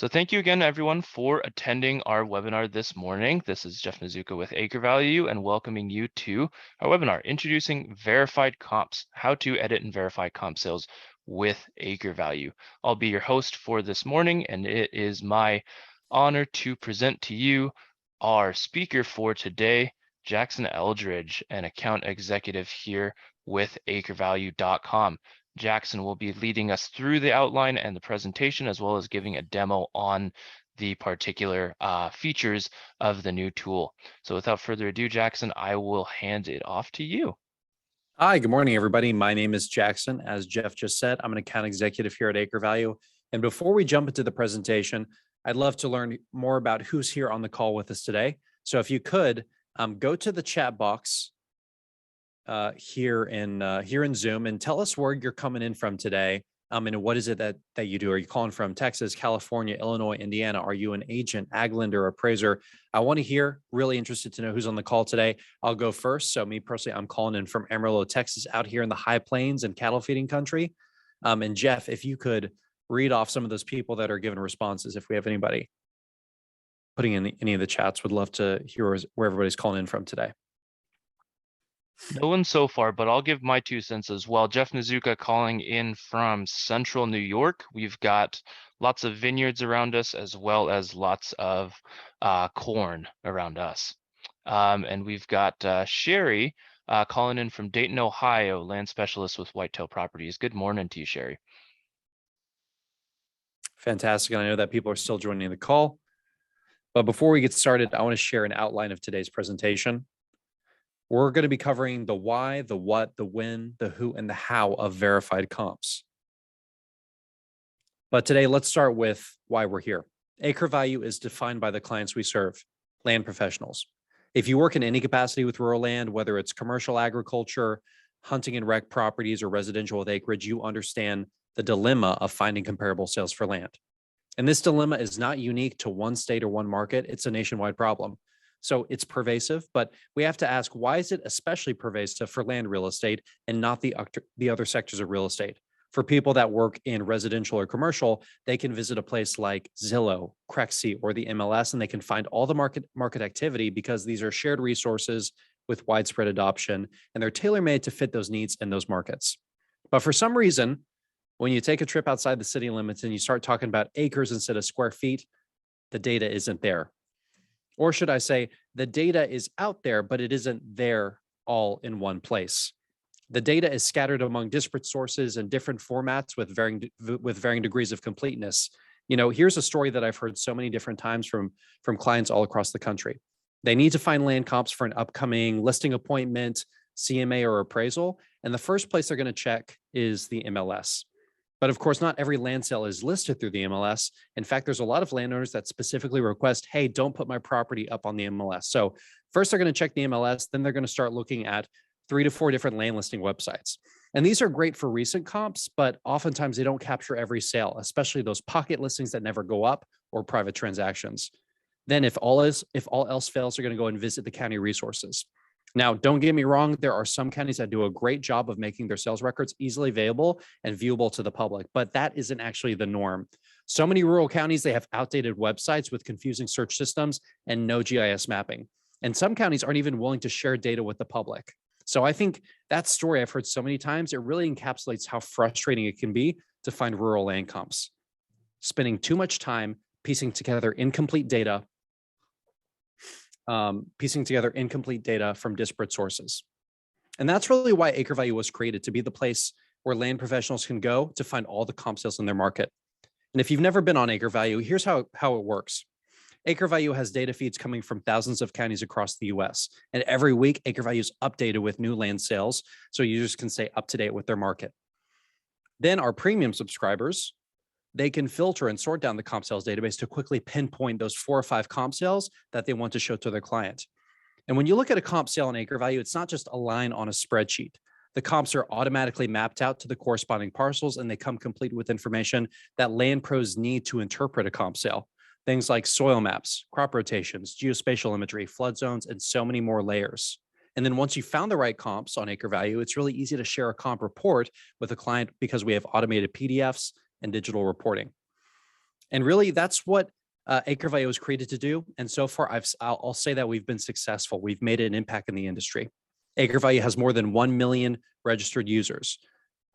So thank you again, everyone, for attending our webinar this morning. This is Jeff Nizuka with AcreValue and welcoming you to our webinar, Introducing Verified Comps, How to Edit and Verify Comp Sales with AcreValue. I'll be your host for this morning, and it is my honor to present to you our speaker for today, Jackson Eldridge, an account executive here with AcreValue.com. Jackson will be leading us through the outline and the presentation, as well as giving a demo on the particular features of the new tool. So without further ado, Jackson, I will hand it off to you. Hi, good morning, everybody. My name is Jackson. As Jeff just said, I'm an account executive here at AcreValue. And before we jump into the presentation, I'd love to learn more about who's here on the call with us today. So if you could, go to the chat box here in Zoom and tell us where you're coming in from today. And what is it that you do? Are you calling from Texas, California, Illinois, Indiana? Are you an agent, ag lender, appraiser? I want to hear, really interested to know who's on the call today. I'll go first. So me personally, I'm calling in from Amarillo, Texas, out here in the high plains and cattle feeding country. And Jeff, if you could read off some of those people that are giving responses, if we have anybody putting in any of the chats, would love to hear where everybody's calling in from today. No one so far, but I'll give my 2 cents as well. Jeff Nizuka calling in from central New York. We've got lots of vineyards around us, as well as lots of corn around us. And we've got Sherry calling in from Dayton, Ohio, land specialist with Whitetail Properties. Good morning to you, Sherry. Fantastic. And I know that people are still joining the call. But before we get started, I want to share an outline of today's presentation. We're going to be covering the why, the what, the when, the who, and the how of verified comps. But today, let's start with why we're here. AcreValue is defined by the clients we serve, land professionals. If you work in any capacity with rural land, whether it's commercial agriculture, hunting and rec properties, or residential with acreage, you understand the dilemma of finding comparable sales for land. And this dilemma is not unique to one state or one market. It's a nationwide problem. So it's pervasive, but we have to ask, why is it especially pervasive for land real estate and not the other sectors of real estate? For people that work in residential or commercial, they can visit a place like Zillow, Crexi, or the MLS, and they can find all the market activity because these are shared resources with widespread adoption, and they're tailor-made to fit those needs in those markets. But for some reason, when you take a trip outside the city limits and you start talking about acres instead of square feet, the data isn't there. Or should I say, the data is out there, but it isn't there all in one place. The data is scattered among disparate sources and different formats with varying degrees of completeness. You know, here's a story that I've heard so many different times from clients all across the country. They need to find land comps for an upcoming listing appointment, CMA, or appraisal. And the first place they're going to check is the MLS. But of course, not every land sale is listed through the MLS. In fact, there's a lot of landowners that specifically request, hey, don't put my property up on the MLS. So first they're going to check the MLS, then they're going to start looking at 3 to 4 different land listing websites. And these are great for recent comps, but oftentimes they don't capture every sale, especially those pocket listings that never go up or private transactions. Then if all else fails, they're going to go and visit the county resources. Now, don't get me wrong, there are some counties that do a great job of making their sales records easily available and viewable to the public, but that isn't actually the norm. So many rural counties, they have outdated websites with confusing search systems and no GIS mapping. And some counties aren't even willing to share data with the public. So I think that story I've heard so many times, it really encapsulates how frustrating it can be to find rural land comps. Spending too much time piecing together incomplete data from disparate sources. And that's really why AcreValue was created, to be the place where land professionals can go to find all the comp sales in their market. And if you've never been on AcreValue, here's how it works. AcreValue has data feeds coming from thousands of counties across the US. And every week, AcreValue is updated with new land sales, so users can stay up to date with their market. Then our premium subscribers, they can filter and sort down the comp sales database to quickly pinpoint those 4 or 5 comp sales that they want to show to their client. And when you look at a comp sale in AcreValue, it's not just a line on a spreadsheet. The comps are automatically mapped out to the corresponding parcels, and they come complete with information that land pros need to interpret a comp sale. Things like soil maps, crop rotations, geospatial imagery, flood zones, and so many more layers. And then once you found the right comps on AcreValue, it's really easy to share a comp report with a client because we have automated PDFs and digital reporting. And really, that's what AcreValue was created to do. And so far, I'll say that we've been successful. We've made an impact in the industry. AcreValue has more than 1 million registered users.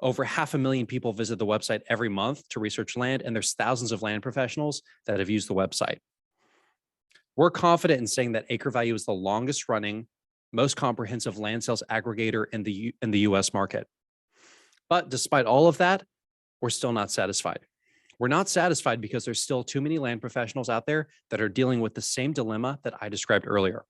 Over 500,000 people visit the website every month to research land, and there's thousands of land professionals that have used the website. We're confident in saying that AcreValue is the longest running, most comprehensive land sales aggregator in the US market. But despite all of that, we're still not satisfied. We're not satisfied because there's still too many land professionals out there that are dealing with the same dilemma that I described earlier.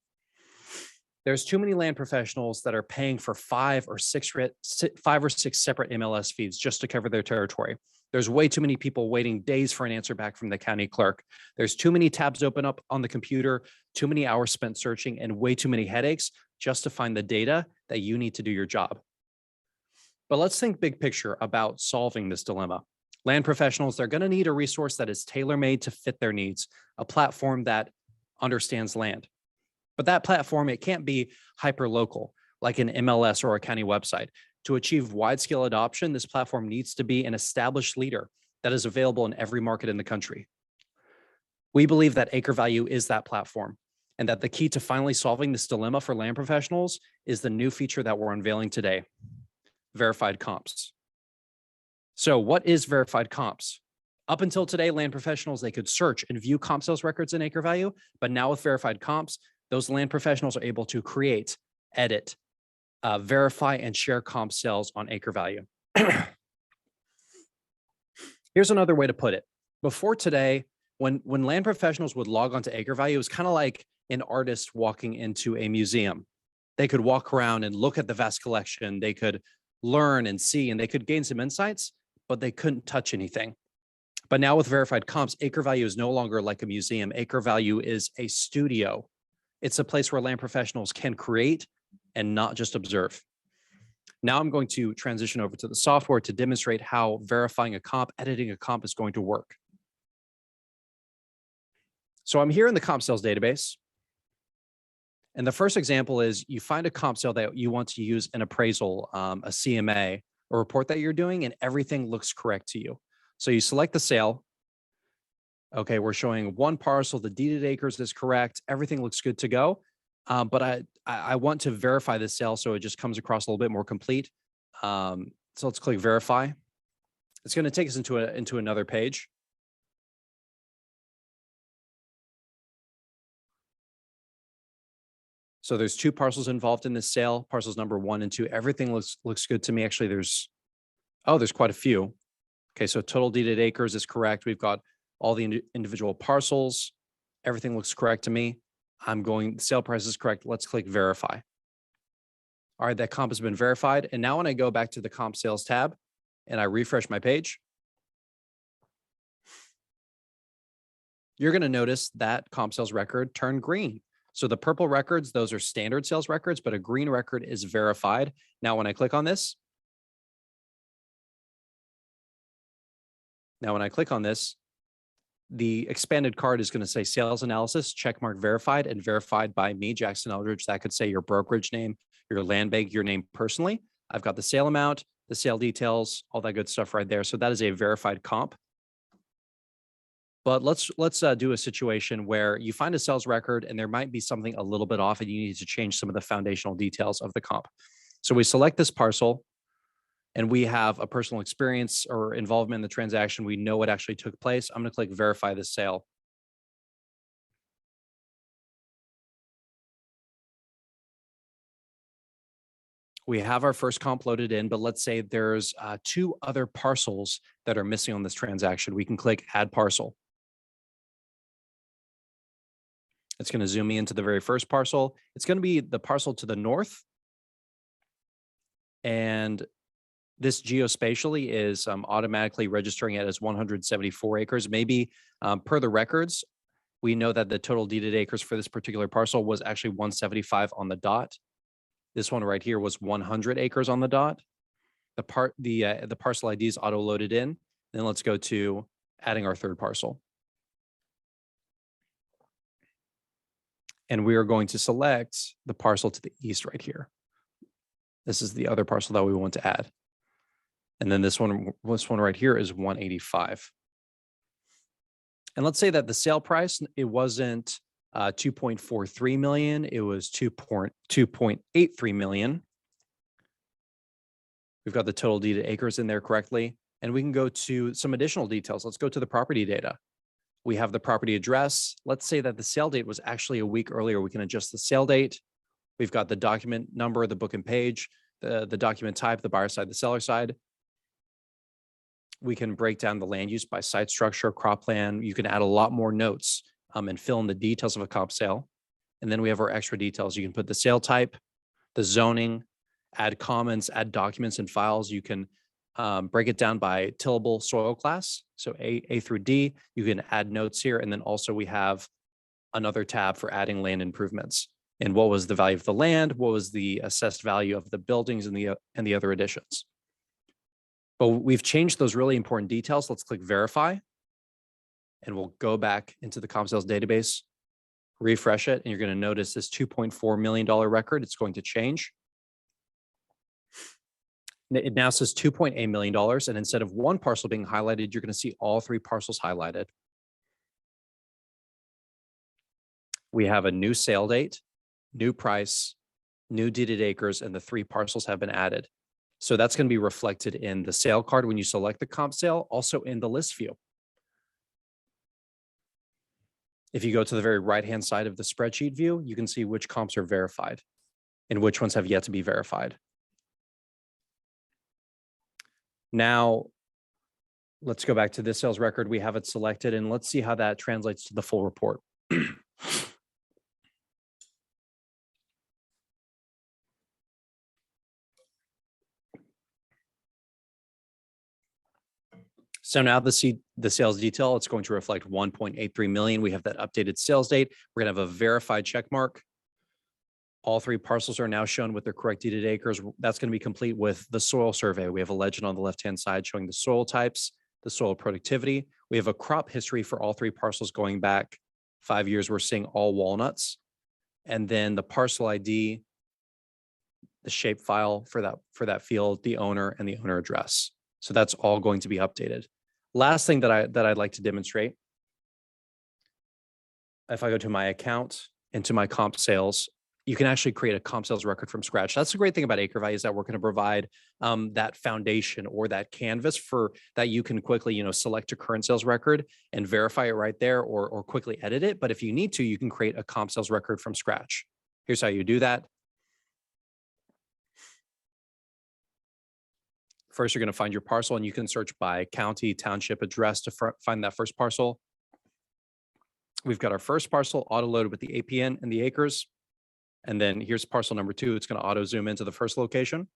There's too many land professionals that are paying for 5 or 6 separate MLS feeds just to cover their territory. There's way too many people waiting days for an answer back from the county clerk. There's too many tabs open up on the computer, too many hours spent searching, and way too many headaches just to find the data that you need to do your job. But let's think big picture about solving this dilemma. Land professionals, they're going to need a resource that is tailor-made to fit their needs, a platform that understands land. But that platform, it can't be hyper-local like an MLS or a county website. To achieve wide-scale adoption, this platform needs to be an established leader that is available in every market in the country. We believe that AcreValue is that platform, and that the key to finally solving this dilemma for land professionals is the new feature that we're unveiling today, verified comps. So what is verified comps? Up until today, land professionals, they could search and view comp sales records in AcreValue, but now with verified comps, those land professionals are able to create, edit, verify, and share comp sales on AcreValue. Here's another way to put it. Before today, when land professionals would log onto AcreValue, it was kind of like an artist walking into a museum. They could walk around and look at the vast collection. They could learn and see, and they could gain some insights, but they couldn't touch anything. But now with verified comps, AcreValue is no longer like a museum. AcreValue is a studio. It's a place where land professionals can create and not just observe. Now I'm going to transition over to the software to demonstrate how verifying a comp, editing a comp is going to work. So I'm here in the comp sales database. And the first example is you find a comp sale that you want to use an appraisal, a CMA, a report that you're doing, and everything looks correct to you. So you select the sale. Okay, we're showing one parcel, the deeded acres is correct. Everything looks good to go. But I want to verify this sale so it just comes across a little bit more complete. So let's click verify. It's going to take us into another page. So there's 2 parcels involved in this sale, parcels number 1 and 2. Everything looks good to me. Actually, there's quite a few. Okay, so total deeded acres is correct. We've got all the individual parcels. Everything looks correct to me. The sale price is correct. Let's click verify. All right, that comp has been verified. And now when I go back to the comp sales tab and I refresh my page, you're going to notice that comp sales record turned green. So the purple records, those are standard sales records, but a green record is verified. Now, when I click on this, the expanded card is going to say sales analysis, checkmark verified, and verified by me, Jackson Eldridge. That could say your brokerage name, your land bank, your name personally. I've got the sale amount, the sale details, all that good stuff right there. So that is a verified comp. But let's do a situation where you find a sales record and there might be something a little bit off and you need to change some of the foundational details of the comp. So we select this parcel and we have a personal experience or involvement in the transaction. We know what actually took place. I'm going to click verify the sale. We have our first comp loaded in, but let's say there's 2 other parcels that are missing on this transaction. We can click add parcel. It's going to zoom me into the very first parcel. It's going to be the parcel to the north. And this geospatially is automatically registering it as 174 acres. Maybe per the records, we know that the total deeded acres for this particular parcel was actually 175 on the dot. This one right here was 100 acres on the dot. The parcel ID is auto loaded in. Then let's go to adding our third parcel. And we are going to select the parcel to the east right here. This is the other parcel that we want to add. And then this one right here is 185. And let's say that the sale price, it wasn't 2.43 million, it was 2.83 million. We've got the total deeded acres in there correctly. And we can go to some additional details. Let's go to the property data. We have the property address. Let's say that the sale date was actually a week earlier. We can adjust the sale date. We've got the document number, the book and page, the document type, the buyer side, the seller side. We can break down the land use by site structure, crop plan. You can add a lot more notes and fill in the details of a comp sale. And then we have our extra details. You can put the sale type, the zoning, add comments, add documents and files. You can break it down by tillable soil class. So A through D, you can add notes here. And then also we have another tab for adding land improvements. And what was the value of the land? What was the assessed value of the buildings and the other additions? But we've changed those really important details. Let's click verify. And we'll go back into the comp sales database, refresh it, and you're going to notice this $2.4 million record. It's going to change. It now says $2.8 million. And instead of one parcel being highlighted, you're going to see all three parcels highlighted. We have a new sale date, new price, new deeded acres, and the three parcels have been added. So that's going to be reflected in the sale card when you select the comp sale, also in the list view. If you go to the very right-hand side of the spreadsheet view, you can see which comps are verified and which ones have yet to be verified. Now, let's go back to this sales record. We have it selected, and let's see how that translates to the full report. So now the sales detail, it's going to reflect 1.83 million. We have that updated sales date. We're going to have a verified check mark. All three parcels are now shown with their correct deeded acres. That's going to be complete with the soil survey. We have a legend on the left-hand side showing the soil types, the soil productivity. We have a crop history for all three parcels going back 5 years. We're seeing all walnuts. And then the parcel ID, the shape file for that field, the owner, and the owner address. So that's all going to be updated. Last thing that I'd like to demonstrate, if I go to my account and to my comp sales, you can actually create a comp sales record from scratch. That's the great thing about AcreValue is that we're going to provide that foundation or that canvas for that you can quickly, select a current sales record and verify it right there or quickly edit it. But if you need to, you can create a comp sales record from scratch. Here's how you do that. First, you're going to find your parcel and you can search by county, township, address to find that first parcel. We've got our first parcel auto-loaded with the APN and the acres. And then here's parcel number 2. It's going to auto zoom into the first location.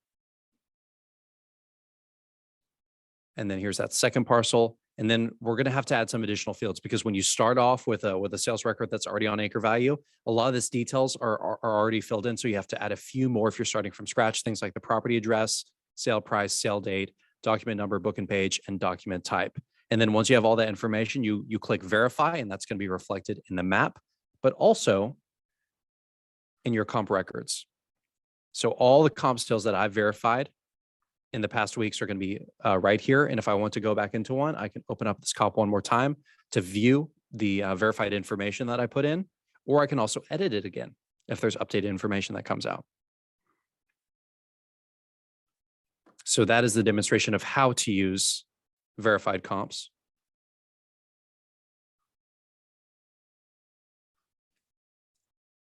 And then here's that second parcel. And then we're going to have to add some additional fields because when you start off with a sales record that's already on AcreValue, a lot of these details are already filled in. So you have to add a few more if you're starting from scratch, things like the property address, sale price, sale date, document number, book and page, and document type. And then once you have all that information, you click verify, and that's going to be reflected in the map, but also in your comp records. So all the comp sales that I've verified in the past weeks are going to be right here. And if I want to go back into one, I can open up this comp one more time to view the verified information that I put in, or I can also edit it again if there's updated information that comes out. So that is the demonstration of how to use verified comps.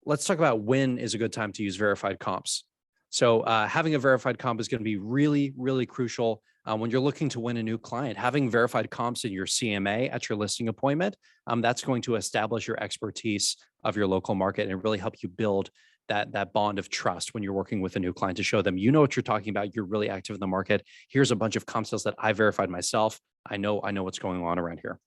Let's talk about when is a good time to use verified comps. So having a verified comp is going to be really, really crucial when you're looking to win a new client. Having verified comps in your CMA at your listing appointment, that's going to establish your expertise of your local market and really help you build that bond of trust when you're working with a new client to show them, you know what you're talking about. You're really active in the market. Here's a bunch of comp sales that I verified myself. I know what's going on around here.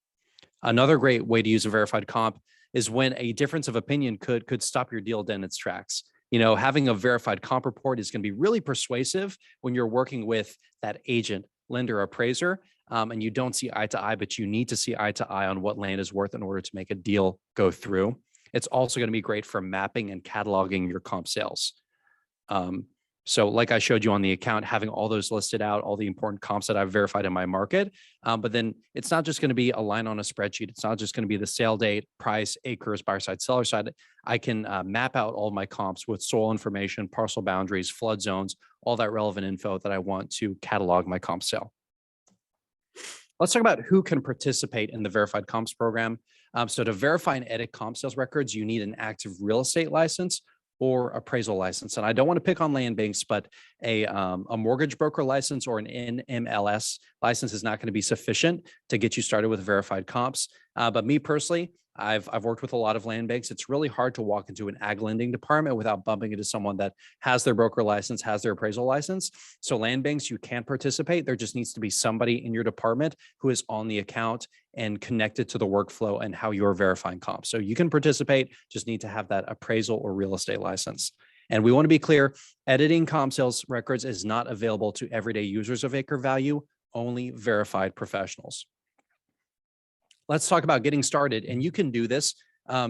Another great way to use a verified comp is when a difference of opinion could stop your deal dead in its tracks. Having a verified comp report is going to be really persuasive when you're working with that agent, lender, appraiser, and you don't see eye to eye, but you need to see eye to eye on what land is worth in order to make a deal go through. It's also going to be great for mapping and cataloging your comp sales. So like I showed you on the account, having all those listed out, all the important comps that I've verified in my market. But then it's not just going to be a line on a spreadsheet. It's not just going to be the sale date, price, acres, buyer side, seller side. I can map out all my comps with soil information, parcel boundaries, flood zones, all that relevant info that I want to catalog my comp sale. Let's talk about who can participate in the verified comps program. So to verify and edit comp sales records, you need an active real estate license or appraisal license. And I don't want to pick on land banks, but a mortgage broker license or an NMLS license is not going to be sufficient to get you started with verified comps. But me personally, I've worked with a lot of land banks. It's really hard to walk into an ag lending department without bumping into someone that has their broker license, has their appraisal license. So land banks, you can participate. There just needs to be somebody in your department who is on the account and connected to the workflow and how you're verifying comps. So you can participate, just need to have that appraisal or real estate license. And we want to be clear, editing comp sales records is not available to everyday users of AcreValue, only verified professionals. Let's talk about getting started. And you can do this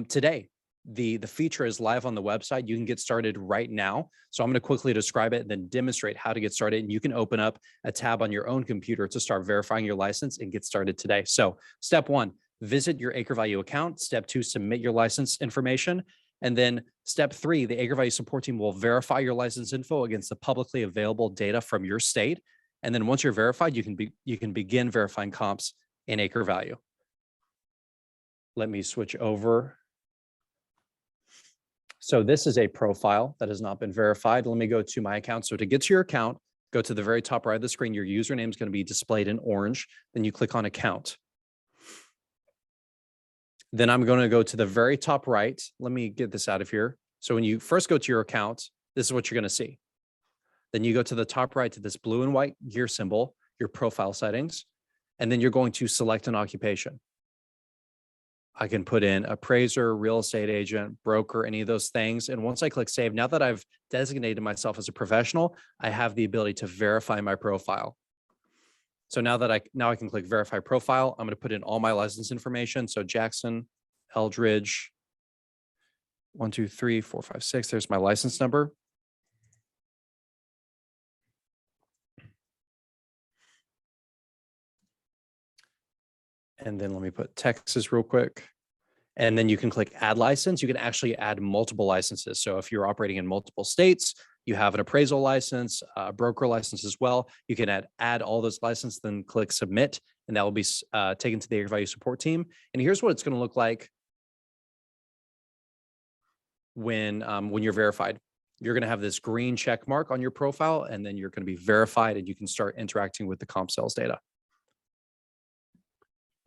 today. The feature is live on the website. You can get started right now. So I'm going to quickly describe it and then demonstrate how to get started. And you can open up a tab on your own computer to start verifying your license and get started today. So step one, visit your AcreValue account. Step two, submit your license information. And then step three, the AcreValue support team will verify your license info against the publicly available data from your state. And then once you're verified, you can begin verifying comps in AcreValue. Let me switch over. So this is a profile that has not been verified. Let me go to my account. So to get to your account, go to the very top right of the screen. Your username is going to be displayed in orange. Then you click on account. Then I'm going to go to the very top right. Let me get this out of here. So when you first go to your account, this is what you're going to see. Then you go to the top right to this blue and white gear symbol, your profile settings, and then you're going to select an occupation. I can put in appraiser, real estate agent, broker, any of those things. And once I click save, now that I've designated myself as a professional, I have the ability to verify my profile. So now I can click verify profile. I'm going to put in all my license information. So Jackson, Eldridge, 1, 2, 3, 4, 5, 6. There's my license number. And then let me put Texas real quick. And then you can click add license. You can actually add multiple licenses. So if you're operating in multiple states, you have an appraisal license, a broker license as well. You can add all those licenses, then click submit, and that will be taken to the AcreValue support team. And here's what it's going to look like when you're verified. You're going to have this green check mark on your profile, and then you're going to be verified, and you can start interacting with the comp sales data.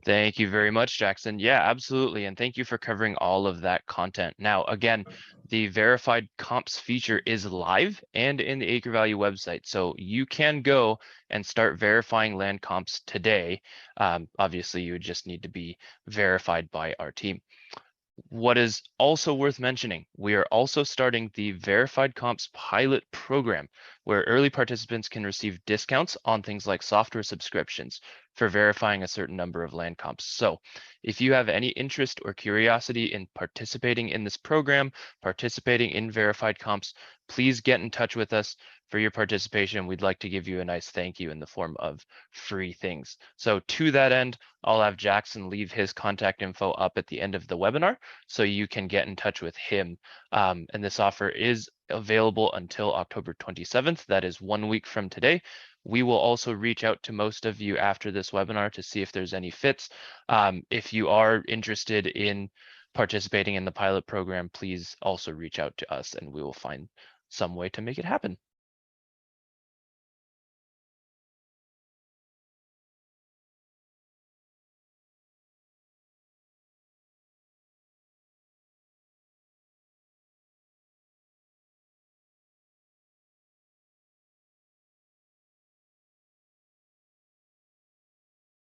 Thank you very much, Jackson. Yeah, absolutely. And thank you for covering all of that content. Now, again, the verified comps feature is live and in the AcreValue website. So you can go and start verifying land comps today. Obviously, you would just need to be verified by our team. What is also worth mentioning, we are also starting the Verified Comps pilot program, where early participants can receive discounts on things like software subscriptions for verifying a certain number of land comps. So if you have any interest or curiosity in participating in this program, participating in Verified Comps, please get in touch with us for your participation. We'd like to give you a nice thank you in the form of free things. So to that end, I'll have Jackson leave his contact info up at the end of the webinar, so you can get in touch with him. And this offer is available until October 27th. That is 1 week from today. We will also reach out to most of you after this webinar to see if there's any fits. If you are interested in participating in the pilot program, please also reach out to us and we will find some way to make it happen.